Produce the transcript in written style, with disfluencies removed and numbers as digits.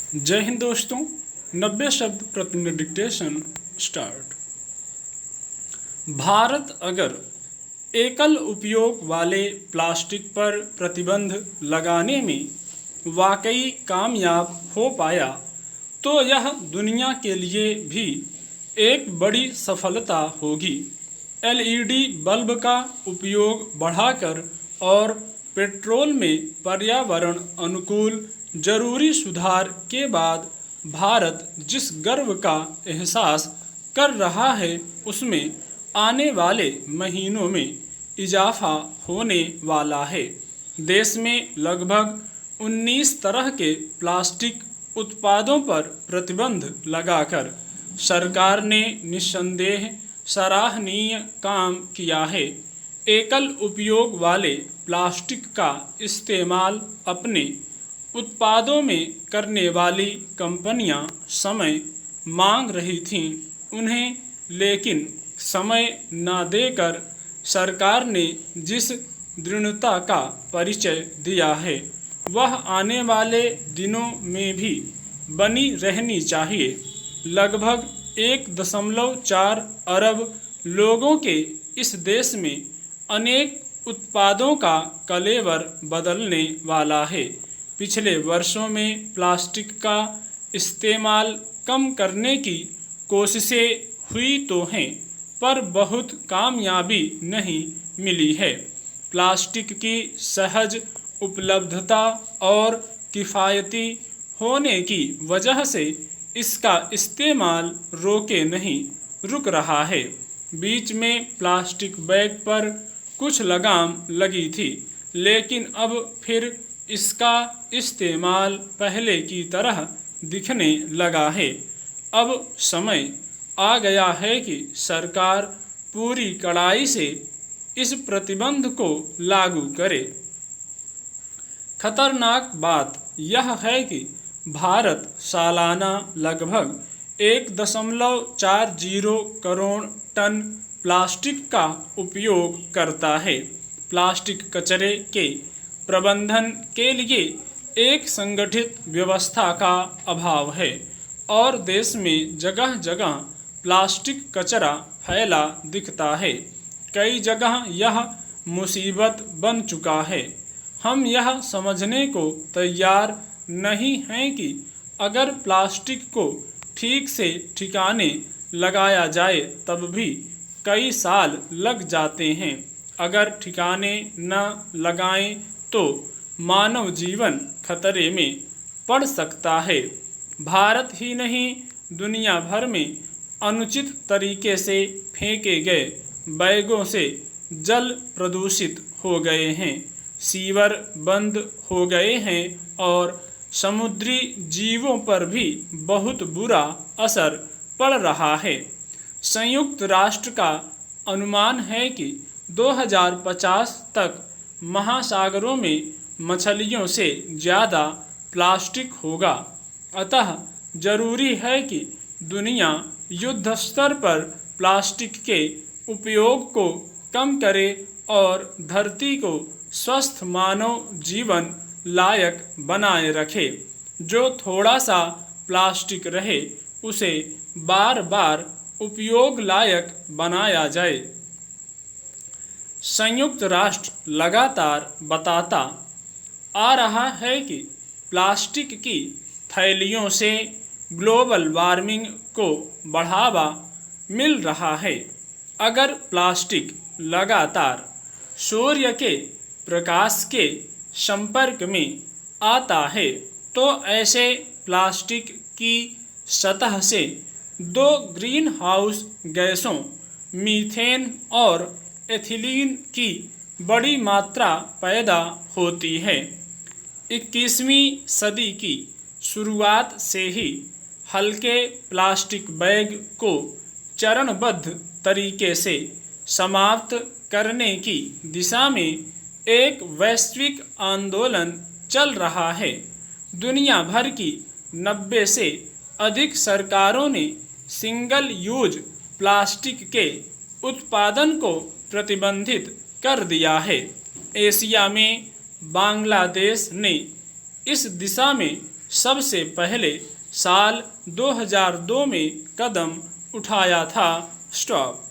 जय हिंद दोस्तों। 90 शब्द प्रति मिनट डिक्टेशन स्टार्ट। भारत अगर एकल उपयोग वाले प्लास्टिक पर प्रतिबंध लगाने में वाकई कामयाब हो पाया तो यह दुनिया के लिए भी एक बड़ी सफलता होगी। एलईडी बल्ब का उपयोग बढ़ाकर और पेट्रोल में पर्यावरण अनुकूल जरूरी सुधार के बाद भारत जिस गर्व का एहसास कर रहा है उसमें आने वाले महीनों में इजाफा होने वाला है। देश में लगभग 19 तरह के प्लास्टिक उत्पादों पर प्रतिबंध लगाकर सरकार ने निस्संदेह सराहनीय काम किया है। एकल उपयोग वाले प्लास्टिक का इस्तेमाल अपने उत्पादों में करने वाली कंपनियां समय मांग रही थीं उन्हें, लेकिन समय न देकर सरकार ने जिस दृढ़ता का परिचय दिया है वह आने वाले दिनों में भी बनी रहनी चाहिए। लगभग 1.4 अरब लोगों के इस देश में अनेक उत्पादों का कलेवर बदलने वाला है। पिछले वर्षों में प्लास्टिक का इस्तेमाल कम करने की कोशिशें हुई तो हैं, पर बहुत कामयाबी नहीं मिली है। प्लास्टिक की सहज उपलब्धता और किफ़ायती होने की वजह से इसका इस्तेमाल रोके नहीं रुक रहा है। बीच में प्लास्टिक बैग पर कुछ लगाम लगी थी, लेकिन अब फिर इसका इस्तेमाल पहले की तरह दिखने लगा है। अब समय आ गया है कि सरकार पूरी कड़ाई से इस प्रतिबंध को लागू करे। खतरनाक बात यह है कि भारत सालाना लगभग 1.40 करोड़ टन प्लास्टिक का उपयोग करता है। प्लास्टिक कचरे के प्रबंधन के लिए एक संगठित व्यवस्था का अभाव है और देश में जगह जगह प्लास्टिक कचरा फैला दिखता है। कई जगह यह मुसीबत बन चुका है। हम यह समझने को तैयार नहीं हैं कि अगर प्लास्टिक को ठीक से ठिकाने लगाया जाए तब भी कई साल लग जाते हैं। अगर ठिकाने न लगाएं तो मानव जीवन खतरे में पड़ सकता है। भारत ही नहीं, दुनिया भर में अनुचित तरीके से फेंके गए बैगों से जल प्रदूषित हो गए हैं, सीवर बंद हो गए हैं और समुद्री जीवों पर भी बहुत बुरा असर पड़ रहा है। संयुक्त राष्ट्र का अनुमान है कि 2050 तक महासागरों में मछलियों से ज़्यादा प्लास्टिक होगा। अतः जरूरी है कि दुनिया युद्ध स्तर पर प्लास्टिक के उपयोग को कम करे और धरती को स्वस्थ मानव जीवन लायक बनाए रखे। जो थोड़ा सा प्लास्टिक रहे उसे बार बार उपयोग लायक बनाया जाए। संयुक्त राष्ट्र लगातार बताता आ रहा है कि प्लास्टिक की थैलियों से ग्लोबल वार्मिंग को बढ़ावा मिल रहा है। अगर प्लास्टिक लगातार सूर्य के प्रकाश के संपर्क में आता है तो ऐसे प्लास्टिक की सतह से 2 ग्रीन हाउस गैसों मीथेन और एथिलीन की बड़ी मात्रा पैदा होती है। 21वीं सदी की शुरुआत से ही हल्के प्लास्टिक बैग को चरणबद्ध तरीके से समाप्त करने की दिशा में एक वैश्विक आंदोलन चल रहा है। दुनिया भर की 90 से अधिक सरकारों ने सिंगल यूज प्लास्टिक के उत्पादन को प्रतिबंधित कर दिया है। एशिया में बांग्लादेश ने इस दिशा में सबसे पहले साल 2002 में कदम उठाया था। स्टॉप।